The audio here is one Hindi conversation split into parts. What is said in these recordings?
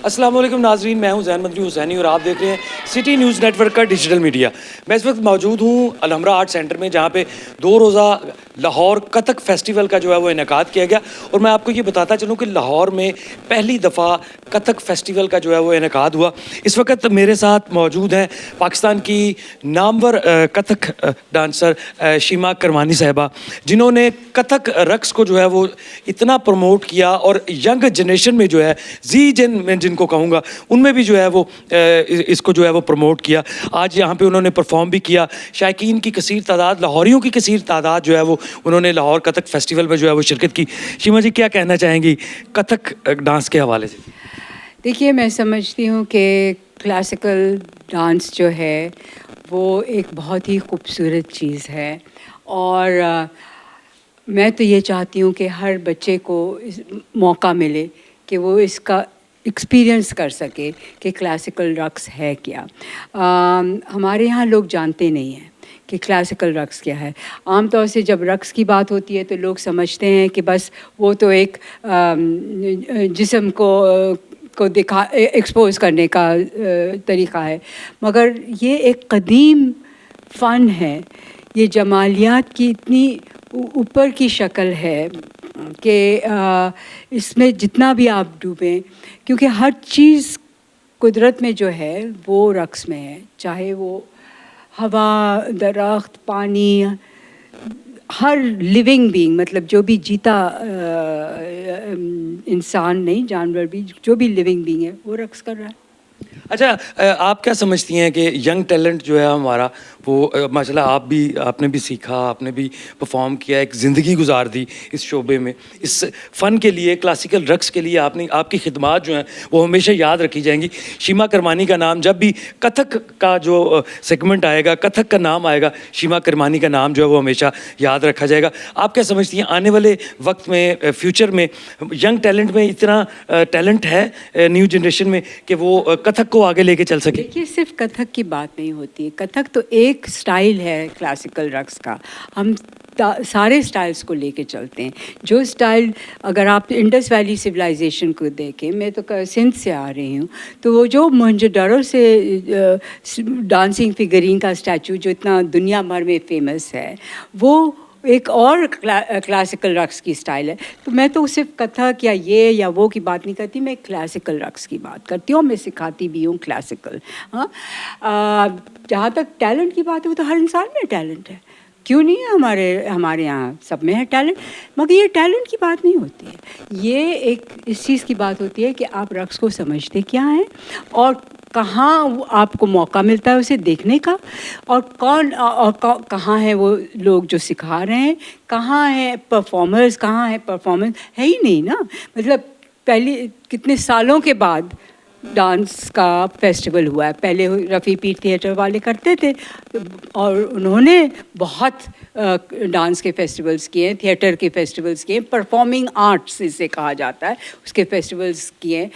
अस्सलाम वालेकुम नाजरीन, मैं हूं ज़ैन मंदरी हुसैनी और आप देख रहे हैं सिटी न्यूज़ नेटवर्क का डिजिटल मीडिया। मैं इस वक्त मौजूद हूं अलहमरा आर्ट सेंटर में, जहां पे 2 रोज़ा लाहौर कथक फेस्टिवल का जो है वो इनेकाद किया गया। और मैं आपको ये बताता चलूं कि लाहौर में पहली दफ़ा कथक फेस्टिवल का जो है वो इनेकाद हुआ। इस वक्त मेरे साथ मौजूद हैं पाकिस्तान की नामवर कथक डांसर शीमा करमानी साहिबा, जिन्होंने कथक रक्स को जो है वो इतना प्रमोट किया और यंग जनरेशन में जो है मैं जिनको कहूँगा उनमें भी जो है वो इसको जो है वो प्रमोट किया। आज यहाँ पे उन्होंने परफॉर्म भी किया। शायकीन की कसीर तादाद, लाहौरियों की कसीर तादाद जो है वो उन्होंने लाहौर कथक फेस्टिवल में जो है वो शिरकत की। शीमा जी, क्या कहना चाहेंगी कथक डांस के हवाले से? देखिए, मैं समझती हूँ कि क्लासिकल डांस जो है वो एक बहुत ही खूबसूरत चीज़ है और मैं तो ये चाहती हूँ कि हर बच्चे को मौका मिले कि वो इसका एक्सपीरियंस कर सके कि क्लासिकल रक्स है क्या। हमारे यहाँ लोग जानते नहीं हैं कि क्लासिकल रक्स क्या है। आम तौर से जब रक्स की बात होती है तो लोग समझते हैं कि बस वो तो एक जिस्म को दिखा एक्सपोज करने का तरीक़ा है, मगर ये एक कदीम फ़न है। ये जमालियात की इतनी ऊपर की शक्ल है कि इसमें जितना भी आप डूबें, क्योंकि हर चीज़ कुदरत में जो है वो रक्स में है, चाहे वो हवा, दरख्त, पानी, हर लिविंग बीइंग, मतलब जो भी जीता इंसान नहीं, जानवर भी, जो भी लिविंग बीइंग है वो रक्स कर रहा है। अच्छा, आप क्या समझती हैं कि यंग टैलेंट जो है हमारा वो माशाल्लाह आपने भी सीखा, आपने भी परफॉर्म किया, एक ज़िंदगी गुजार दी इस शोबे में, इस फ़न के लिए, क्लासिकल रक्स के लिए आपकी खिदमात जो हैं वो हमेशा याद रखी जाएंगी। शीमा करमानी का नाम जब भी कथक का जो सेगमेंट आएगा, कथक का नाम आएगा, शीमा करमानी का नाम जो है वो हमेशा याद रखा जाएगा। आप क्या समझती हैं आने वाले वक्त में, फ्यूचर में यंग टैलेंट में इतना टैलेंट है न्यू जनरेशन में कि वो कथक को आगे लेके चल सके? देखिए, सिर्फ कथक की बात नहीं होती है। कथक तो एक स्टाइल है क्लासिकल रक्स का। हम सारे स्टाइल्स को लेके चलते हैं। जो स्टाइल, अगर आप इंडस वैली सिविलाइजेशन को देखें, मैं तो सिंध से आ रही हूँ, तो वो जो मोहनजोदड़ो से डांसिंग फिगरीन का स्टैचू जो इतना दुनिया भर में फेमस है, वो एक और क्लासिकल रक्स की स्टाइल है। तो मैं तो सिर्फ कथक या वो की बात नहीं करती, मैं क्लासिकल रक्स की बात करती हूँ। मैं सिखाती भी हूँ क्लासिकल। हाँ, जहाँ तक टैलेंट की बात है, वो तो हर इंसान में टैलेंट है। क्यों नहीं है? हमारे यहाँ सब में है टैलेंट, मगर ये टैलेंट की बात नहीं होती है। ये एक इस चीज़ की बात होती है कि आप रक्स को समझते क्या हैं और कहाँ आपको मौका मिलता है उसे देखने का, और कहाँ है वो लोग जो सिखा रहे हैं, कहाँ है परफॉर्मर्स, कहाँ है परफॉर्मेंस, है ही नहीं ना। मतलब पहले कितने सालों के बाद डांस का फेस्टिवल हुआ है। पहले रफ़ी पीर थिएटर वाले करते थे और उन्होंने बहुत डांस के फेस्टिवल्स किए हैं, थिएटर के फेस्टिवल्स किए हैं, परफॉर्मिंग आर्ट्स इसे कहा जाता है, उसके फेस्टिवल्स किए।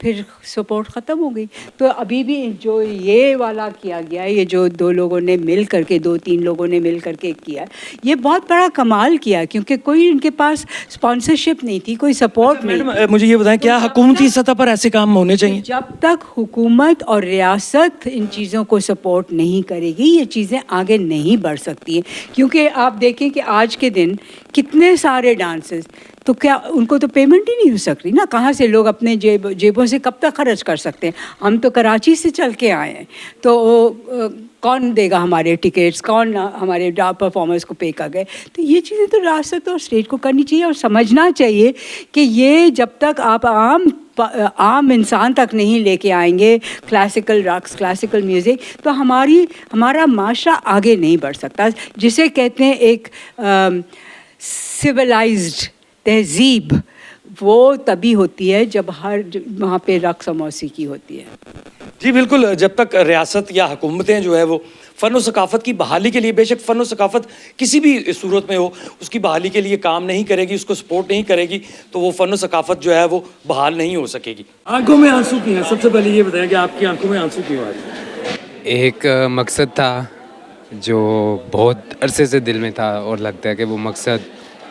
फिर सपोर्ट ख़त्म हो गई। तो अभी भी जो ये वाला किया गया, ये जो 2 लोगों ने मिल करके, 2-3 लोगों ने मिल करके किया, ये बहुत बड़ा कमाल किया, क्योंकि कोई इनके पास स्पॉन्सरशिप नहीं थी, कोई सपोर्ट नहीं। मैडम, मुझे ये बताएं, क्या हुकूमती सतह पर ऐसे काम होने चाहिए? जब तक हुकूमत और रियासत इन चीज़ों को सपोर्ट नहीं करेगी, ये चीज़ें आगे नहीं बढ़ सकती हैं। क्योंकि आप देखें कि आज के दिन कितने सारे डांसेस, तो क्या उनको तो पेमेंट ही नहीं हो सकती ना। कहाँ से लोग अपने जेबों से कब तक खर्च कर सकते हैं? हम तो कराची से चल के आए हैं, तो कौन देगा हमारे टिकट्स, कौन हमारे परफॉर्मर्स को पे कर गए? तो ये चीज़ें तो रियासत और स्टेट को करनी चाहिए और समझना चाहिए कि ये जब तक आप आम इंसान तक नहीं लेके आएंगे क्लासिकल रक्स, क्लासिकल म्यूज़िक, तो हमारा माशरा आगे नहीं बढ़ सकता। जिसे कहते हैं एक सिविलाइज्ड तहज़ीब, वो तभी होती है जब वहाँ पे रक्स और मौसीकी होती है। जी बिल्कुल, जब तक रियासत या हुकूमतें जो है वो फ़न और सकाफ़त की बहाली के लिए, बेशक फ़न और सकाफ़त किसी भी सूरत में हो, उसकी बहाली के लिए काम नहीं करेगी, उसको सपोर्ट नहीं करेगी, तो वो फ़न और सकाफ़त जो है वो बहाल नहीं हो सकेगी। आंखों में आंसू क्यों हैं? सबसे पहले ये बताएं कि आपकी आंखों में आंसू क्यों आ रहे हैं? एक मकसद था जो बहुत अरसे से दिल में था और लगता है कि वो मकसद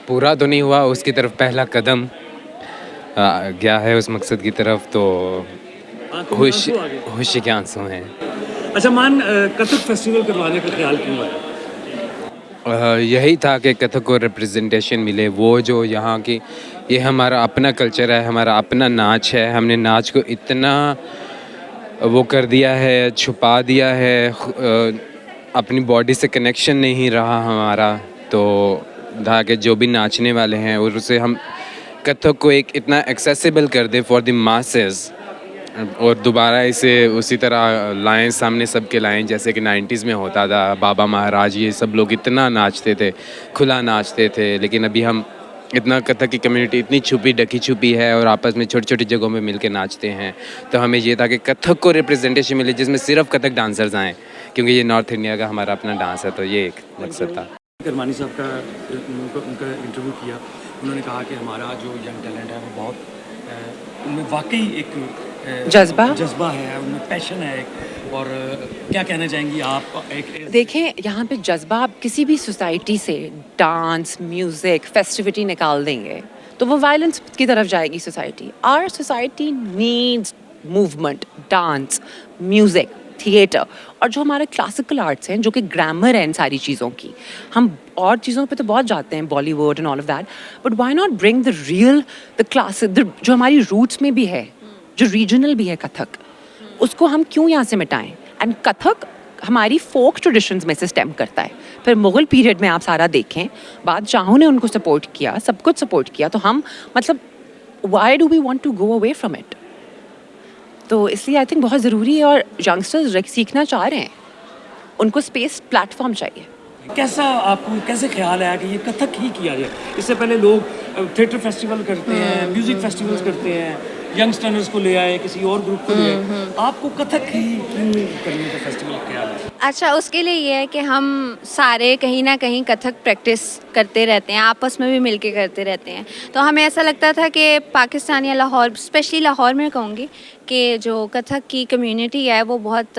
पूरा तो नहीं हुआ, उसकी तरफ पहला कदम गया है उस मकसद की तरफ, तो आंखों में खुश आंसू आ गए। खुशी के आंसू हैं। अच्छा मान कथक फेस्टिवल करवाने का ख्याल क्यों आया? यही था कि कथक को रिप्रेजेंटेशन मिले, वो जो यहाँ की, ये हमारा अपना कल्चर है, हमारा अपना नाच है। हमने नाच को इतना वो कर दिया है, छुपा दिया है, अपनी बॉडी से कनेक्शन नहीं रहा हमारा। तो था कि जो भी नाचने वाले हैं और उसे हम कथक को एक इतना एक्सेसिबल कर दे फॉर द मासेस, और दोबारा इसे उसी तरह लाएं, सामने सबके लाएं जैसे कि 90s में होता था। बाबा महाराज ये सब लोग इतना नाचते थे, खुला नाचते थे, लेकिन अभी हम इतना कथक की कम्युनिटी इतनी छुपी ढकी छुपी है और आपस में छोटी छोटी जगहों में मिलके नाचते हैं। तो हमें ये था कि कथक को रिप्रेजेंटेशन मिले जिसमें सिर्फ कथक डांसर्स आएँ, क्योंकि ये नॉर्थ इंडिया का हमारा अपना डांस है। तो ये एक मकसद था। करमानी साहब का उनका इंटरव्यू किया, उन्होंने कहा कि हमारा जो यंग टैलेंट है वो बहुत उनमें वाकई एक जज्बा है, उनमें पैशन है एक। और क्या कहना चाहेंगी आप? एक देखें, यहाँ पे जज्बा आप किसी भी सोसाइटी से डांस, म्यूज़िक, फेस्टिविटी निकाल देंगे तो वो वायलेंस की तरफ जाएगी society. Our society needs movement, dance, music, theatre, और जो हमारे क्लासिकल आर्ट्स हैं, जो कि ग्रामर है इन सारी चीज़ों की। हम और चीज़ों पे तो बहुत जाते हैं, Bollywood and all of that, but why not bring the real, the classic, जो हमारी रूट्स में भी है, जो रीजनल भी है कथक, उसको हम क्यों यहाँ से मिटाएं? एंड कथक हमारी फोक ट्रेडिशंस में से स्टेम करता है। फिर मुग़ल पीरियड में आप सारा देखें, बादशाहों ने उनको सपोर्ट किया, सब कुछ सपोर्ट किया, तो हम मतलब why do we want to go away from it? तो इसलिए आई थिंक बहुत ज़रूरी है, और यंगस्टर्स सीखना चाह रहे हैं, उनको स्पेस, प्लेटफॉर्म चाहिए। कैसा आपको कैसे ख्याल आया कि ये कथक ही किया जाए? इससे पहले लोग थिएटर फेस्टिवल करते हैं, म्यूजिक फेस्टिवल्स करते हैं, यंगस्टर्स को ले आए, किसी और ग्रुप को ले आए, आपको कथक ही क्यों करने का फेस्टिवल ख्याल है? अच्छा, उसके लिए ये है कि हम सारे कहीं ना कहीं कथक प्रैक्टिस करते रहते हैं, आपस में भी मिलके करते रहते हैं। तो हमें ऐसा लगता था कि पाकिस्तान या लाहौर, स्पेशली लाहौर में कहूँगी कि जो कथक की कम्युनिटी है वो बहुत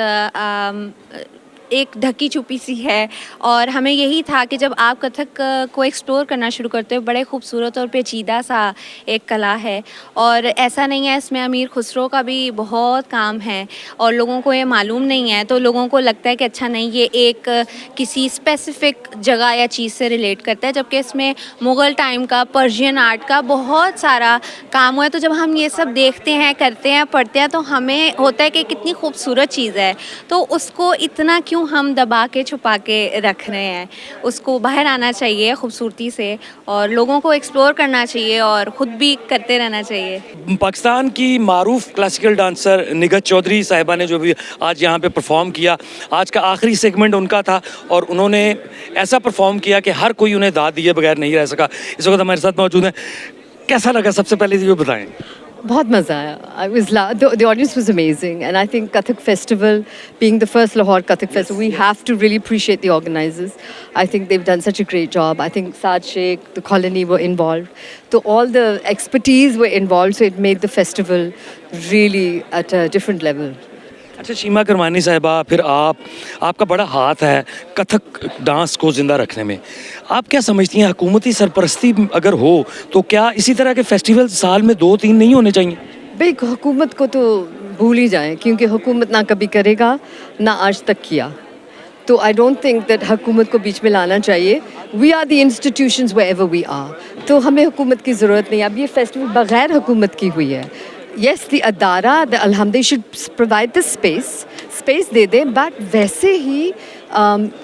एक ढकी छुपी सी है, और हमें यही था कि जब आप कथक को एक्सप्लोर करना शुरू करते हो, बड़े खूबसूरत और पेचीदा सा एक कला है, और ऐसा नहीं है, इसमें अमीर खुसरो का भी बहुत काम है और लोगों को ये मालूम नहीं है। तो लोगों को लगता है कि अच्छा नहीं, ये एक किसी स्पेसिफिक जगह या चीज़ से रिलेट करता है, जबकि इसमें मुग़ल टाइम का, पर्शियन आर्ट का बहुत सारा काम हुआ है। तो जब हम ये सब देखते हैं, करते हैं, पढ़ते हैं, तो हमें होता है कि कितनी खूबसूरत चीज़ है, तो उसको इतना क्यों हम दबा के छुपा के रख रहे हैं? उसको बाहर आना चाहिए खूबसूरती से, और लोगों को एक्सप्लोर करना चाहिए और ख़ुद भी करते रहना चाहिए। पाकिस्तान की मारूफ क्लासिकल डांसर निगहत चौधरी साहिबा ने जो भी आज यहाँ पे परफॉर्म किया, आज का आखिरी सेगमेंट उनका था, और उन्होंने ऐसा परफॉर्म किया कि हर कोई उन्हें दाद दिए बगैर नहीं रह सका। इस वक्त हमारे साथ मौजूद हैं। कैसा लगा सबसे पहले ये बताएं? बहुत मज़ा आया। The audience was amazing, and I think Kathak Festival, being the first Lahore Kathak Festival, we have to really appreciate the organisers. I think they've done such a great job. I think Saad Sheikh, the colony were involved. So all the expertise were involved, so it made the festival really at a different level. अच्छा, शीमा करमानी साहिबा, फिर आपका बड़ा हाथ है कथक डांस को ज़िंदा रखने में। आप क्या समझती हैं, हुकूमती सरपरस्ती अगर हो तो क्या इसी तरह के फेस्टिवल साल में 2-3 नहीं होने चाहिए? भाई हुकूमत को तो भूल ही जाएं, क्योंकि हुकूमत ना कभी करेगा, ना आज तक किया। तो आई डोंट थिंक दैट हुकूमत को बीच में लाना चाहिए। We are the institutions wherever we are, तो हमें हुकूमत की ज़रूरत नहीं। अब ये फेस्टिवल बग़ैर हुकूमत की हुई है। Yes, the अदारा, the alhamd, they should provide the space दे दें, but वैसे ही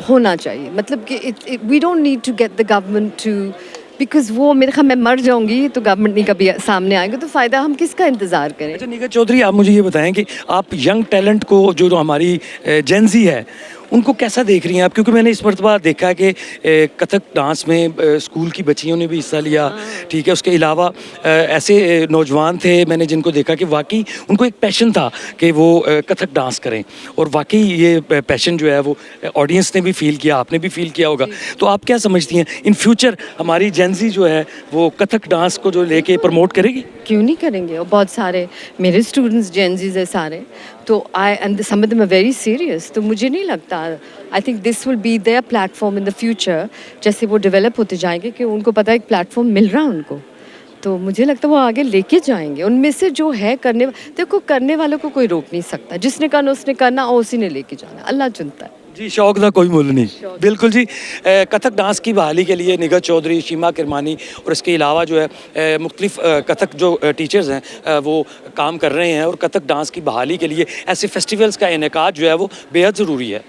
होना चाहिए। मतलब कि we don't need to get the government to, because वो मेरे ख्याल मैं मर जाऊंगी तो गवर्नमेंट नहीं कभी सामने आएगा, तो फ़ायदा हम किसका इंतज़ार करें? अच्छा निगहत चौधरी, आप मुझे ये बताएं कि आप यंग टैलेंट को जो हमारी जेनजी है उनको कैसा देख रही हैं आप? क्योंकि मैंने इस मरतबा देखा कि कथक डांस में स्कूल की बच्चियों ने भी हिस्सा लिया, ठीक है। उसके अलावा ऐसे नौजवान थे मैंने जिनको देखा कि वाकई उनको एक पैशन था कि वो कथक डांस करें, और वाकई ये पैशन जो है वो ऑडियंस ने भी फील किया, आपने भी फील किया होगा। तो आप क्या समझती हैं, इन फ्यूचर हमारी जेनजी जो है वो कथक डांस को जो लेके प्रमोट करेगी? क्यों नहीं करेंगे? और बहुत सारे मेरे स्टूडेंट्स जेनजीज है सारे, तो and some of them are very serious. तो मुझे नहीं लगता, I think this will be there platform in the future. जैसे वो डेवलप होते जाएंगे कि उनको पता है एक प्लेटफॉर्म मिल रहा है उनको, तो मुझे लगता है वो आगे लेके जाएंगे। उनमें से जो है देखो करने वालों को कोई रोक नहीं सकता, जिसने करना उसने करना और उसी ने लेके जाना, अल्लाह चुनता है। जी, शौक का कोई मुल नहीं। बिल्कुल जी। कथक डांस की बहाली के लिए निगत चौधरी, शीमा किरमानी और इसके अलावा जो है मुख्तलिफ कथक जो टीचर्स हैं वो काम कर रहे हैं, और कथक डांस की बहाली के लिए ऐसे फेस्टिवल्स का इनेकाद जो है वो बेहद ज़रूरी है।